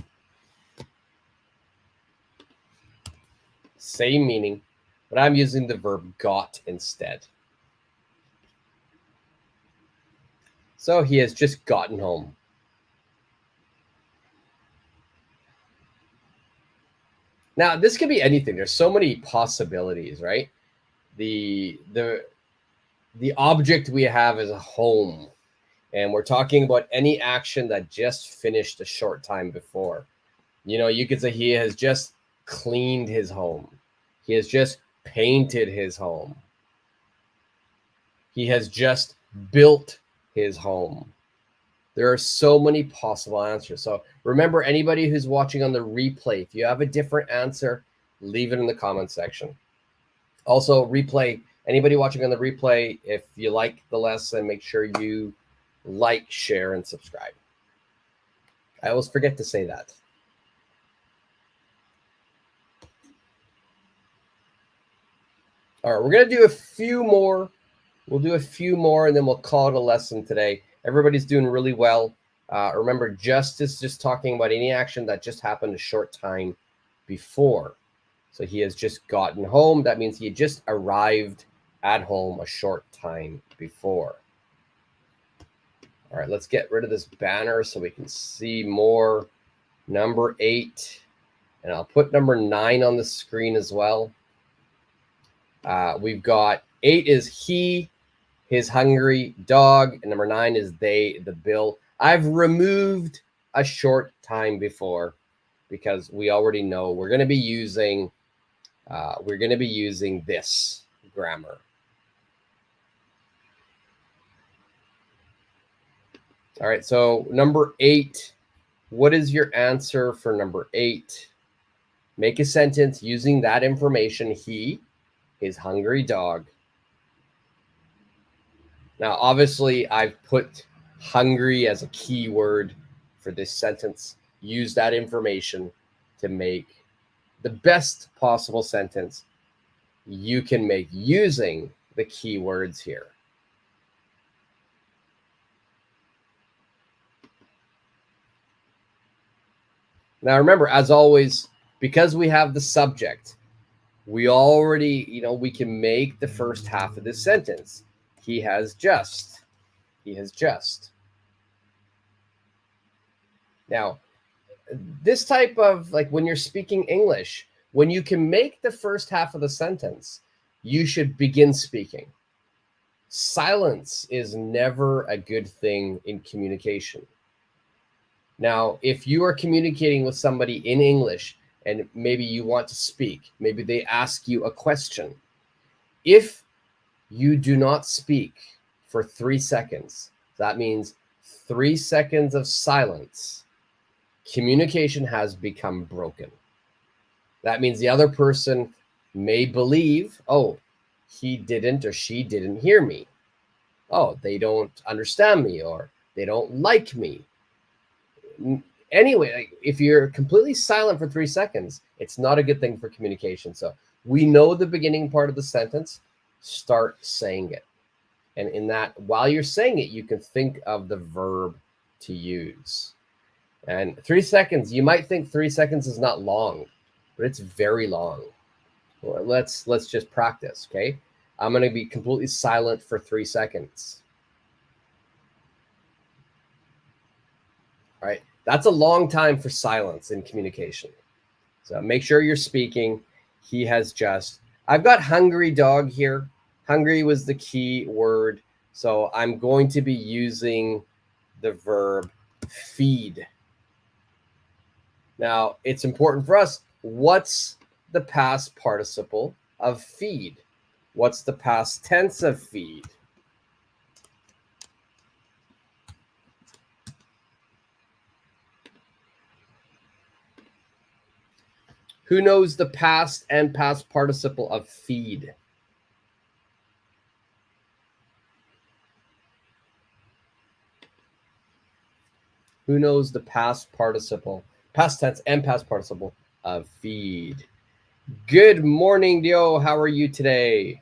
Same meaning, but I'm using the verb got instead. So he has just gotten home. Now, this could be anything. There's so many possibilities, right? The object we have is a home, and we're talking about any action that just finished a short time before. You could say he has just cleaned his home. He has just painted his home. He has just built his home. There are so many possible answers. So remember, anybody who's watching on the replay, if you have a different answer, leave it in the comment section. Also, replay, anybody watching on the replay, if you like the lesson, make sure you like, share, and subscribe. I always forget to say that. All right, we're going to do a few more. We'll do a few more, and then we'll call it a lesson today. Everybody's doing really well. Remember, just is just talking about any action that just happened a short time before. So he has just gotten home. That means he just arrived at home a short time before. All right, let's get rid of this banner so we can see more. Number 8, and I'll put number 9 on the screen as well. We've got 8 is he, his hungry dog, and number 9 is they, the bill. I've removed a short time before because we already know we're going to be using this grammar. All right, so number 8, what is your answer for number 8? Make a sentence using that information, he, his hungry dog. Now, obviously, I've put hungry as a keyword for this sentence. Use that information to make the best possible sentence you can make using the keywords here. Now, remember, as always, because we have the subject, we already, we can make the first half of this sentence. He has just. He has just. Now, this type of, like, when you're speaking English, when you can make the first half of the sentence, you should begin speaking. Silence is never a good thing in communication. Now, if you are communicating with somebody in English and maybe you want to speak, maybe they ask you a question. If you do not speak for 3 seconds, that means 3 seconds of silence, communication has become broken. That means the other person may believe, oh, he didn't or she didn't hear me. Oh, they don't understand me, or they don't like me. Anyway, like, if you're completely silent for 3 seconds, it's not a good thing for communication. So we know the beginning part of the sentence, start saying it. And in that, while you're saying it, you can think of the verb to use. And 3 seconds, you might think 3 seconds is not long, but it's very long. Well, let's just practice, okay? I'm going to be completely silent for 3 seconds. All right, that's a long time for silence in communication. So make sure you're speaking. He has just, I've got hungry dog here. Hungry was the key word. So I'm going to be using the verb feed. Now, it's important for us. What's the past participle of feed? What's the past tense of feed? Who knows the past and past participle of feed? Who knows the past participle, past tense and past participle of feed? Good morning, Dio. How are you today?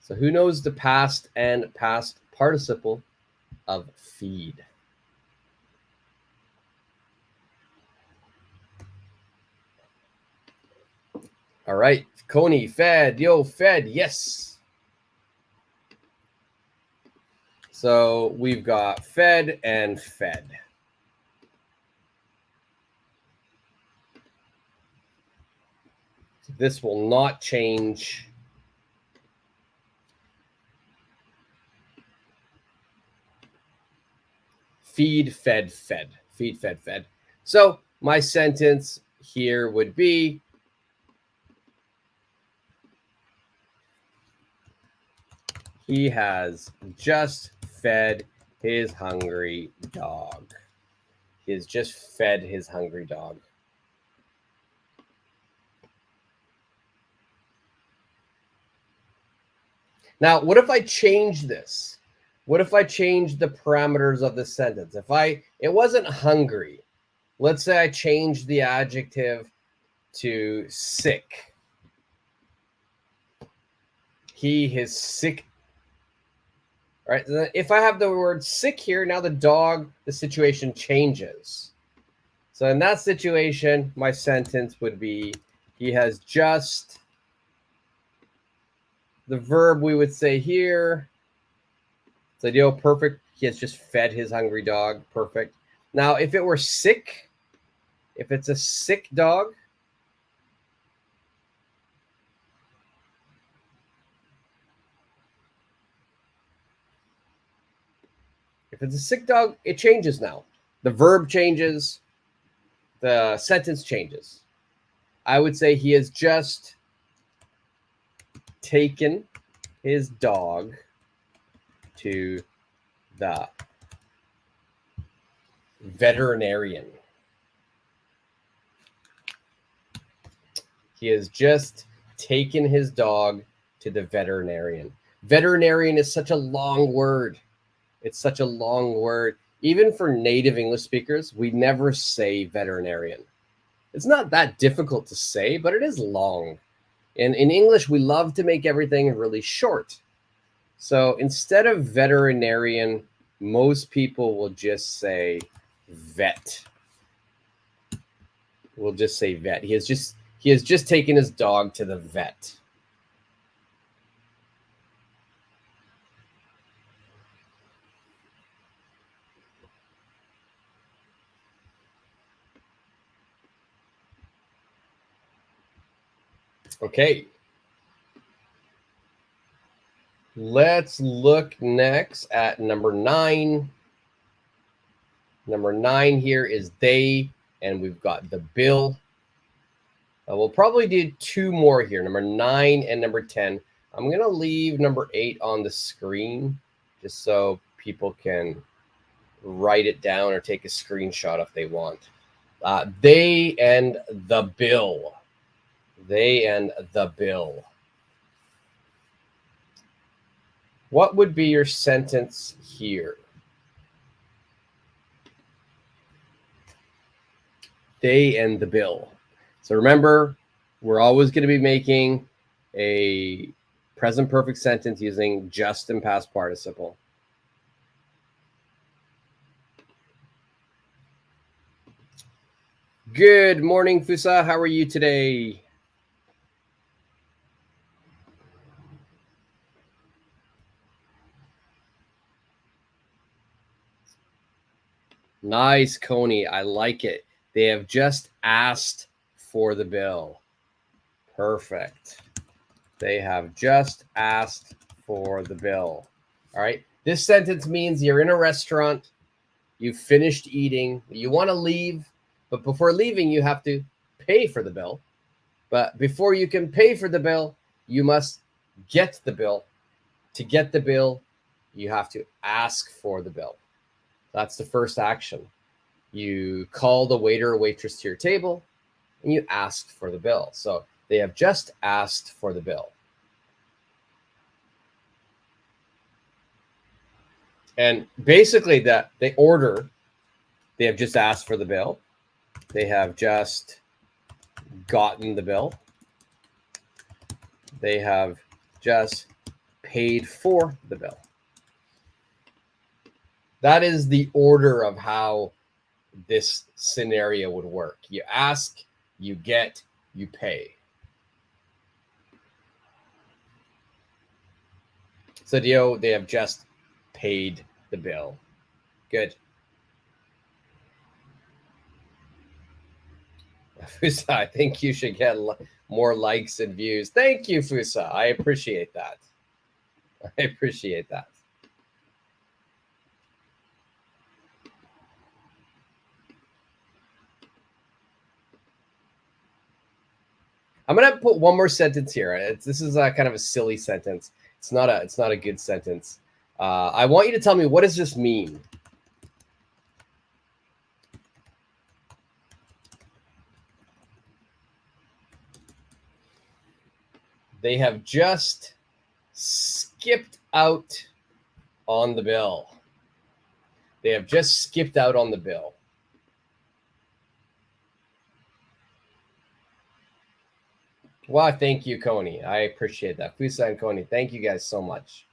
So who knows the past and past participle of feed? All right, Coney, fed, yo, fed, yes. So we've got fed and fed. This will not change. Feed, fed, fed. Feed, fed, fed. So my sentence here would be, he has just fed his hungry dog. He has just fed his hungry dog. Now, what if I change this? What if I change the parameters of the sentence? If it wasn't hungry, let's say I changed the adjective to sick. He is sick. All right. If I have the word sick here, now the situation changes. So in that situation, my sentence would be, he has just, the verb we would say here, it's ideal, perfect. He has just fed his hungry dog. Perfect. Now, if it were sick, if it's a sick dog, if it's a sick dog, it changes now. The verb changes. The sentence changes. I would say he has just taken his dog to the veterinarian. He has just taken his dog to the veterinarian. Veterinarian is such a long word. It's such a long word. Even for native English speakers, we never say veterinarian. It's not that difficult to say, but it is long. And in English, we love to make everything really short. So instead of veterinarian, most people will just say vet. We'll just say vet. He has just taken his dog to the vet. Okay. Let's look next at number 9. Number 9 here is they, and we've got the bill. We'll probably do 2 more here, number 9 and number 10. I'm going to leave number 8 on the screen just so people can write it down or take a screenshot if they want. They and the bill. They and the bill. What would be your sentence here? They and the bill. So remember, we're always going to be making a present perfect sentence using just and past participle. Good morning, Fusa. How are you today? Nice, Coney. I like it. They have just asked for the bill. Perfect. They have just asked for the bill. All right. This sentence means you're in a restaurant, you've finished eating, you want to leave, but before leaving, you have to pay for the bill. But before you can pay for the bill, you must get the bill. To get the bill, you have to ask for the bill. That's the first action. You call the waiter or waitress to your table and you ask for the bill. So they have just asked for the bill. And basically that they order, they have just asked for the bill. They have just gotten the bill. They have just paid for the bill. That is the order of how this scenario would work. You ask, you get, you pay. So Dio, they have just paid the bill. Good. Fusa, I think you should get more likes and views. Thank you, Fusa. I appreciate that. I appreciate that. I'm gonna put one more sentence here. This is kind of a silly sentence. It's not a good sentence. I want you to tell me, what does this mean? They have just skipped out on the bill. They have just skipped out on the bill. Wow, thank you, Coney. I appreciate that. Fusa and Coney, thank you guys so much.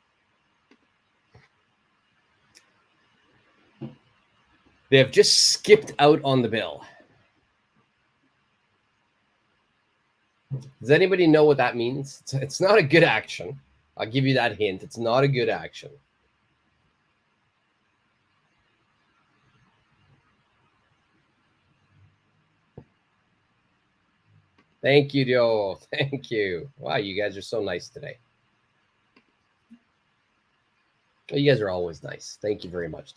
They have just skipped out on the bill. Does anybody know what that means? It's not a good action. I'll give you that hint. It's not a good action. Thank you, Joe. Thank you. Wow, you guys are so nice today. You guys are always nice. Thank you very much.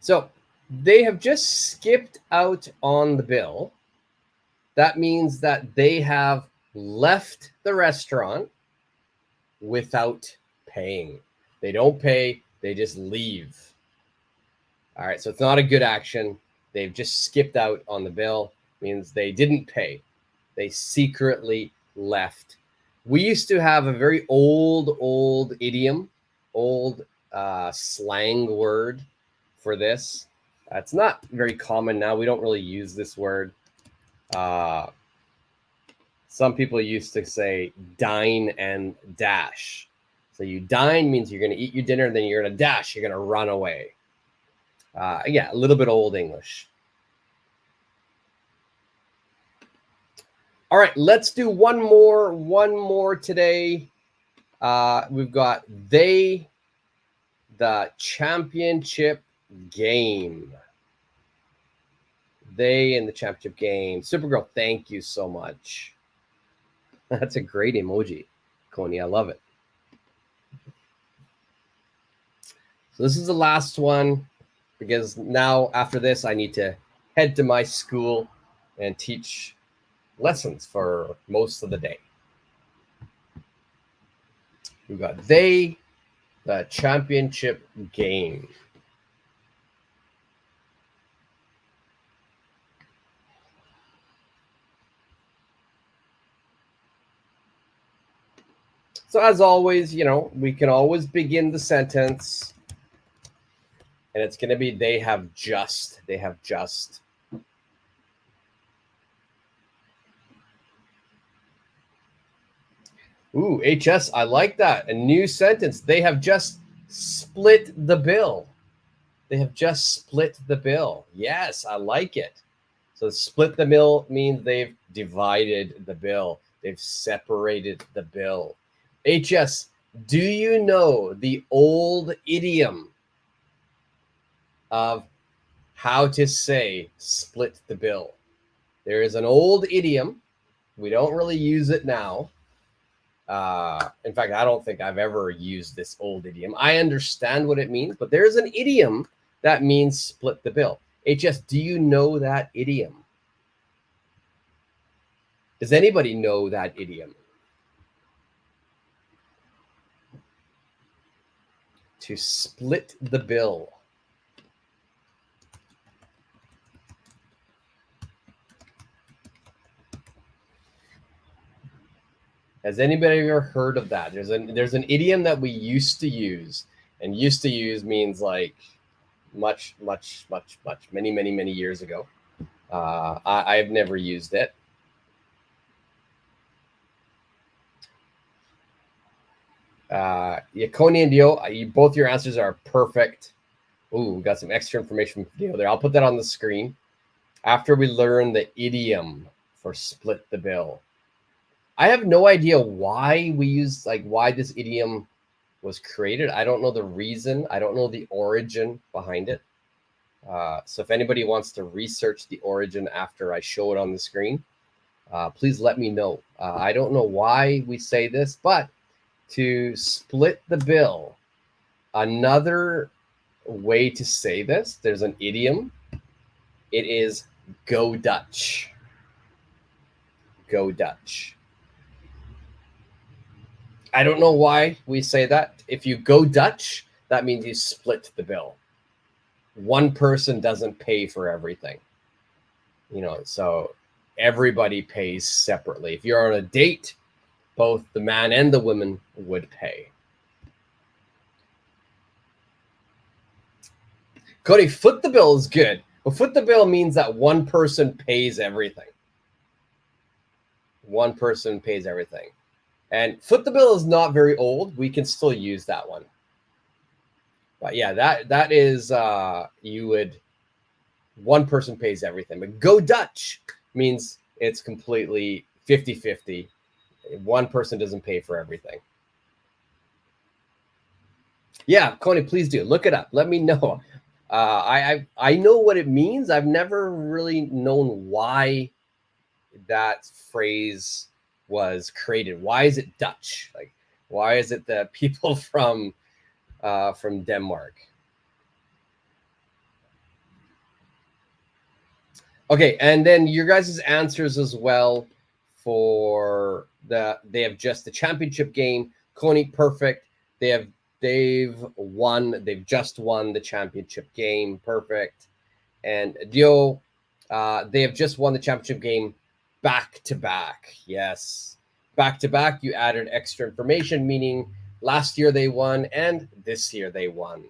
So they have just skipped out on the bill. That means that they have left the restaurant without paying. They don't pay, they just leave. All right, so it's not a good action. They've just skipped out on the bill, means they didn't pay. They secretly left. We used to have a very old idiom, old slang word for this. It's not very common now. We don't really use this word. Some people used to say dine and dash. So you dine means you're going to eat your dinner, and then you're going to dash. You're going to run away. Yeah, a little bit old English. All right, let's do one more today. We've got the championship game. They in the championship game. Supergirl, thank you so much. That's a great emoji, Coney. I love it. So this is the last one, because now after this, I need to head to my school and teach lessons for most of the day. We got they, the championship game. So as always, we can always begin the sentence, and it's going to be they have just. Ooh, HS, I like that. A new sentence. They have just split the bill. They have just split the bill. Yes, I like it. So split the bill means they've divided the bill. They've separated the bill. HS, do you know the old idiom of how to say split the bill? There is an old idiom. We don't really use it now. In fact, I don't think I've ever used this old idiom. I understand what it means, but there's an idiom that means split the bill. HS, do you know that idiom? Does anybody know that idiom? To split the bill. Has anybody ever heard of that? There's an idiom that we used to use, and used to use means like much, many years ago. I've never used it. Coney and Dio, both your answers are perfect. Ooh, we got some extra information from Dio there. I'll put that on the screen after we learn the idiom for split the bill. I have no idea why we use, why this idiom was created. I don't know the reason. I don't know the origin behind it. So if anybody wants to research the origin after I show it on the screen, please let me know. I don't know why we say this, but to split the bill, another way to say this, there's an idiom. It is go Dutch. Go Dutch. I don't know why we say that. If you go Dutch, that means you split the bill. One person doesn't pay for everything. So everybody pays separately. If you're on a date, both the man and the woman would pay. Cody, foot the bill is good, but foot the bill means that one person pays everything. One person pays everything. And foot the bill is not very old. We can still use that one. But yeah, that is one person pays everything. But go Dutch means it's completely 50-50. One person doesn't pay for everything. Yeah, Coney, please do look it up. Let me know. I know what it means. I've never really known why that phrase was created. Why is it Dutch? Why is it the people from Denmark? Okay, and then your guys' answers as well for they have just the championship game. Coney, perfect. They've just won the championship game. Perfect. And Dio, they have just won the championship game back to back. Yes. Back to back. You added extra information, meaning last year they won and this year they won.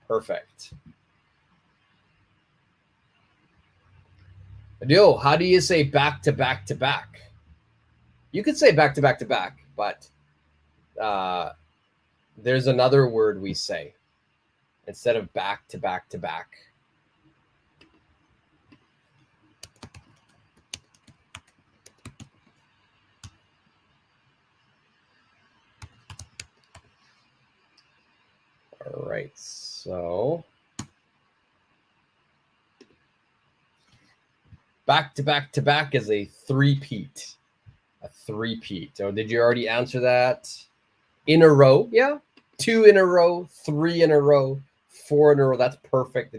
Perfect. Dio, how do you say back to back to back? You could say back to back to back, but there's another word we say instead of back to back to back. All right, so back to back to back is a three-peat. A three-peat. Oh, did you already answer that? In a row, yeah. 2 in a row, 3 in a row, 4 in a row. That's perfect,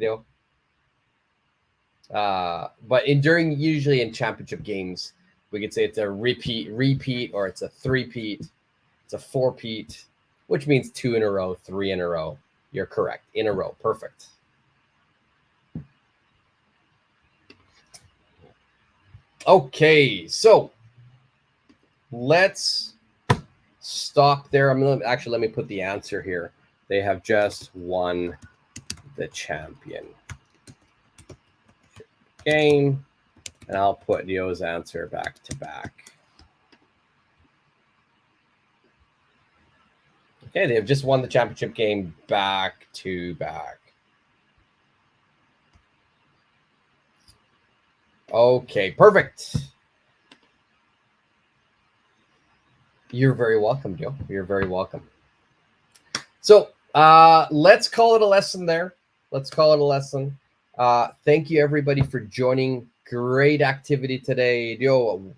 but usually in championship games, we could say it's a repeat, or it's a three-peat, it's a four-peat, which means 2 in a row, 3 in a row. You're correct. In a row. Perfect. Okay, so let's stop there. Let me put the answer here. They have just won the champion game, and I'll put Neo's answer back to back. Okay, they have just won the championship game back to back. Okay, perfect. You're very welcome, Joe. You're very welcome. So let's call it a lesson there. Let's call it a lesson. Thank you, everybody, for joining. Great activity today. Dio,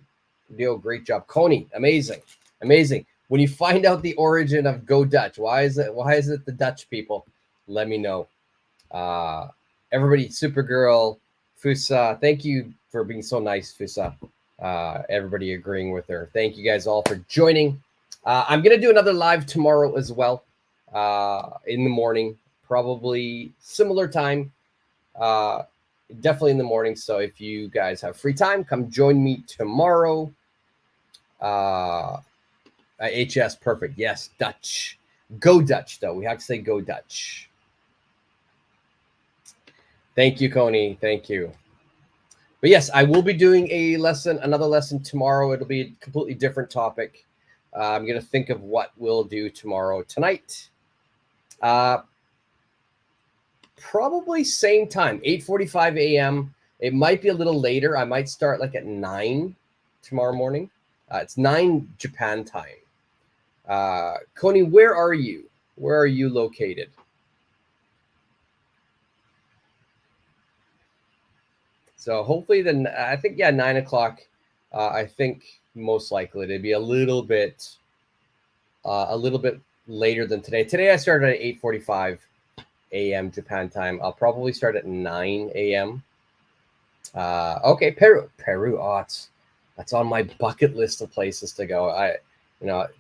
great job. Coney, amazing. Amazing. When you find out the origin of Go Dutch, why is it the Dutch people? Let me know. Everybody, Supergirl, Fusa, thank you for being so nice, Fusa. Everybody agreeing with her. Thank you guys all for joining. I'm going to do another live tomorrow as well, in the morning, probably similar time, definitely in the morning. So if you guys have free time, come join me tomorrow. HS, perfect. Yes, Dutch. Go Dutch, though. We have to say Go Dutch. Thank you, Coney. Thank you. But yes, I will be doing another lesson tomorrow. It'll be a completely different topic. I'm going to think of what we'll do tomorrow tonight. Probably same time, 8:45 a.m. It might be a little later. I might start like at 9 tomorrow morning. It's 9 Japan time. Coney, where are you? Where are you located? So hopefully I think, 9 o'clock. I think most likely to be a little bit later than today. Today I started at 8:45 a.m. Japan time. I'll probably start at 9 a.m. Okay, Peru. Oh, that's on my bucket list of places to go.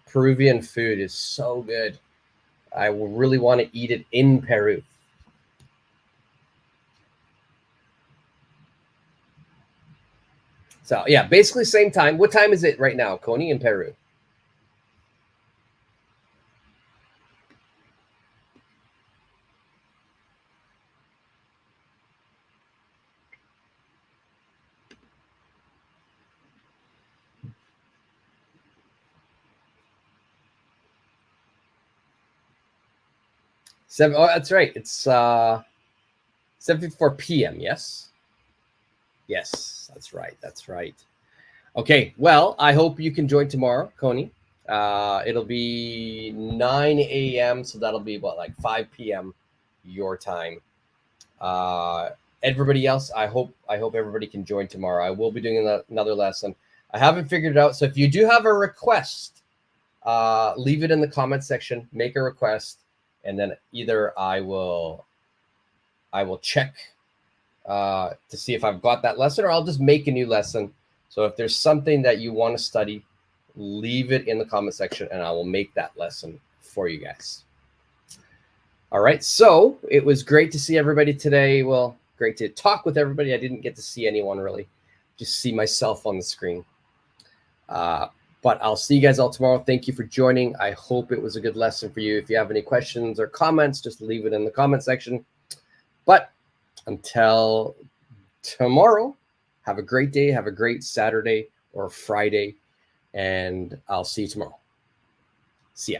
Peruvian food is so good. I will really want to eat it in Peru. So yeah, basically same time. What time is it right now, Coney, in Peru? Oh, that's right. It's 7:54 p.m. Yes. Yes, that's right. That's right. Okay. Well, I hope you can join tomorrow, Coney. It'll be 9 a.m. So that'll be like 5 p.m. your time. Everybody else, I hope everybody can join tomorrow. I will be doing another lesson. I haven't figured it out. So if you do have a request, leave it in the comment section, make a request, and then either I will check to see if I've got that lesson, or I'll just make a new lesson. So if there's something that you want to study, leave it in the comment section and I will make that lesson for you guys. All right. So it was great to see everybody today. Well, great to talk with everybody. I didn't get to see anyone really, just see myself on the screen. But I'll see you guys all tomorrow. Thank you for joining. I hope it was a good lesson for you. If you have any questions or comments, just leave it in the comment section. But until tomorrow, have a great day. Have a great Saturday or Friday. And I'll see you tomorrow. See ya.